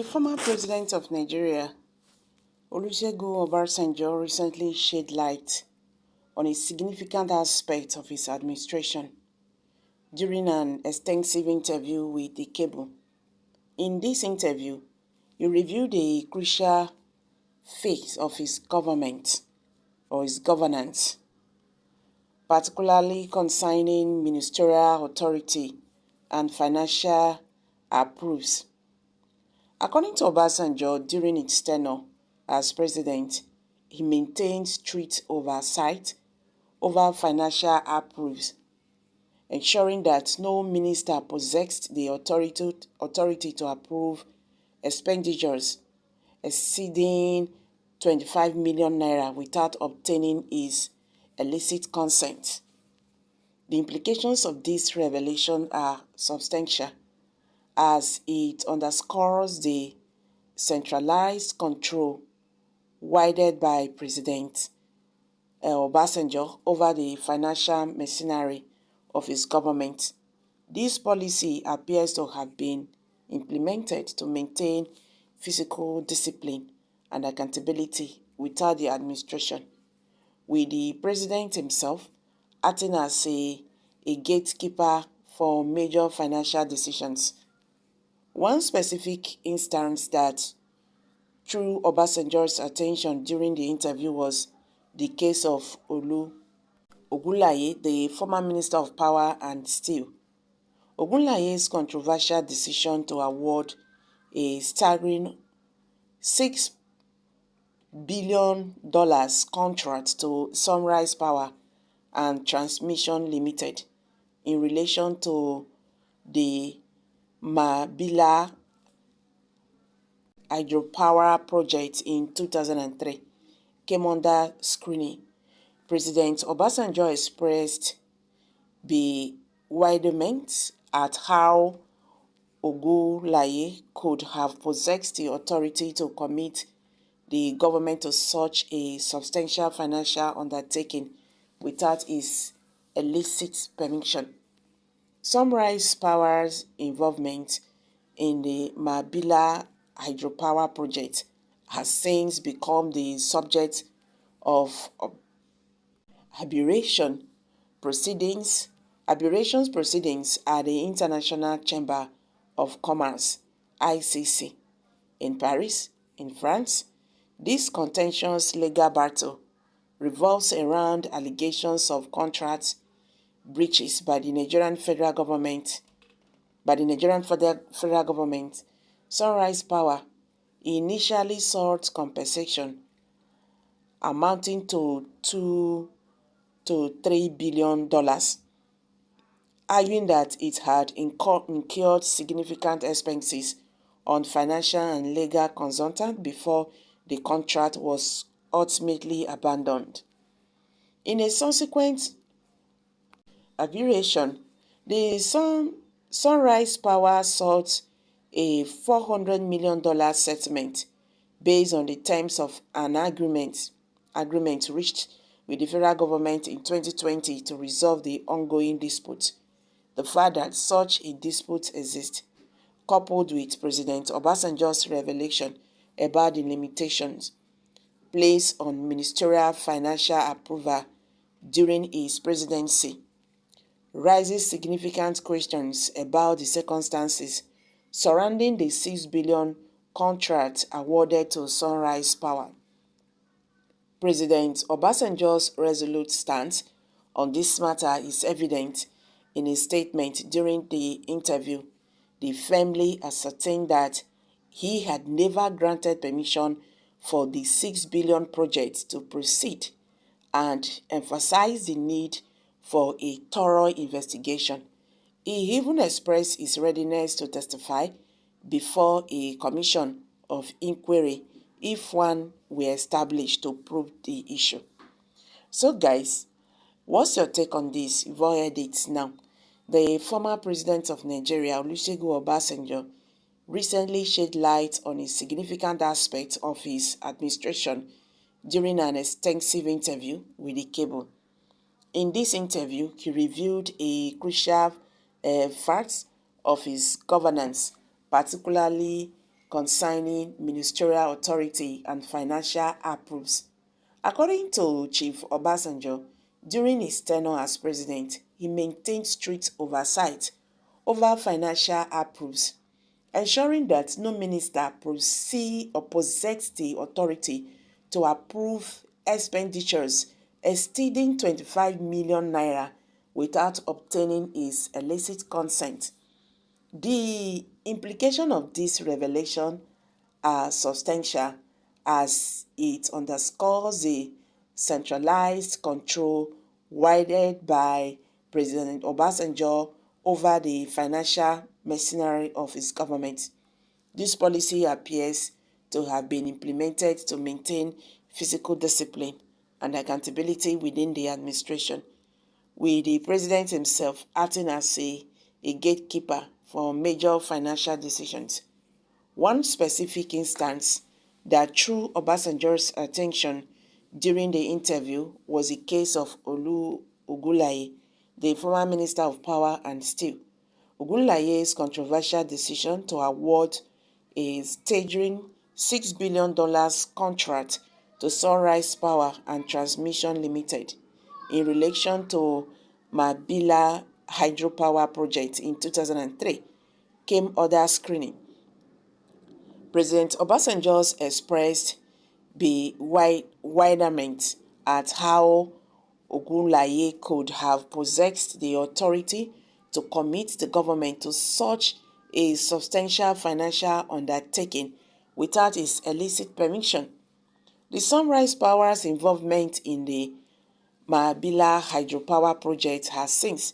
The former president of Nigeria, Olusegun Obasanjo, recently shed light on a significant aspect of his administration during an extensive interview with the cable. In this interview, he reviewed a crucial phase of his government or his governance, particularly concerning ministerial authority and financial approvals. According to Obasanjo, during its tenure as president, he maintained strict oversight over financial approvals, ensuring that no minister possessed the authority to approve expenditures exceeding 25 million naira without obtaining his illicit consent. The implications of this revelation are substantial, as it underscores the centralized control wielded by President Obasanjo over the financial machinery of his government. This policy appears to have been implemented to maintain fiscal discipline and accountability without the administration, with the president himself acting as a gatekeeper for major financial decisions. One specific instance that drew Obasanjo's attention during the interview was the case of Ogunlaye, the former Minister of Power and Steel. Ogunlaye's controversial decision to award a staggering $6 billion contract to Sunrise Power and Transmission Limited in relation to the Mabila hydropower project in 2003 came under scrutiny. President Obasanjo expressed bewilderment at how Ogunlaye could have possessed the authority to commit the government to such a substantial financial undertaking without his illicit permission. Sunrise Power's involvement in the Mabila hydropower project has since become the subject of arbitration proceedings at the International Chamber of Commerce (ICC) in Paris, in France. This contentious legal battle revolves around allegations of contract breaches by the Nigerian federal government. Sunrise Power initially sought compensation amounting to $2 to $3 billion, arguing that it had incurred significant expenses on financial and legal consultants before the contract was ultimately abandoned. In a subsequent arbitration, the Sunrise Power sought a $400 million settlement based on the terms of an agreement reached with the federal government in 2020 to resolve the ongoing dispute. The fact that such a dispute exists, coupled with President Obasanjo's revelation about the limitations placed on ministerial financial approval during his presidency, raises significant questions about the circumstances surrounding the $6 billion contract awarded to Sunrise Power. President Obasanjo's resolute stance on this matter is evident in his statement during the interview. He firmly ascertained that he had never granted permission for the $6 billion project to proceed and emphasized the need for a thorough investigation. He even expressed his readiness to testify before a commission of inquiry if one were established to prove the issue. So guys, what's your take on this? You've all heard it now. The former president of Nigeria, Olusegun Obasanjo, recently shed light on a significant aspect of his administration during an extensive interview with the cable. In this interview, he reviewed a crucial facts of his governance, particularly concerning ministerial authority and financial approves. According to Chief Obasanjo, during his tenure as president, he maintained strict oversight over financial approves, ensuring that no minister possessed the authority to approve expenditures exceeding 25 million naira without obtaining his illicit consent. The implication of this revelation are substantial, as it underscores the centralized control wielded by President Obasanjo over the financial machinery of his government. This policy appears to have been implemented to maintain fiscal discipline and accountability within the administration, with the president himself acting as a gatekeeper for major financial decisions. One specific instance that drew Obasanjo's attention during the interview was the case of Olu Ogulaye, the former Minister of Power and Steel. Ogulaye's controversial decision to award a staggering $6 billion contract to Sunrise Power and Transmission Limited in relation to Mabila hydropower project in 2003 came under screening. President Obasanjo expressed bewilderment at how Ogunlaye could have possessed the authority to commit the government to such a substantial financial undertaking without his illicit permission. The Sunrise Power's involvement in the Mabila hydropower project has since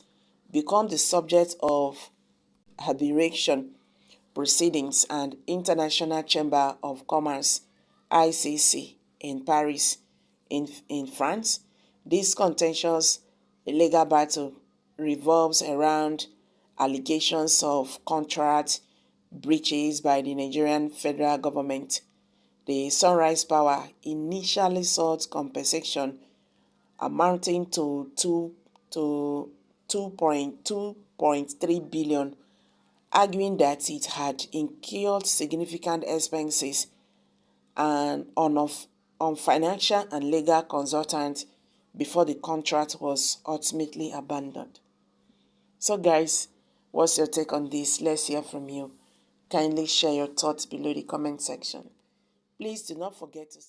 become the subject of arbitration proceedings and International Chamber of Commerce (ICC) in Paris, in France. This contentious legal battle revolves around allegations of contract breaches by the Nigerian federal government. The Sunrise Power initially sought compensation amounting to 2.3 billion, arguing that it had incurred significant expenses and on financial and legal consultants before the contract was ultimately abandoned. So guys, what's your take on this? Let's hear from you. Kindly share your thoughts below the comment section. Please do not forget to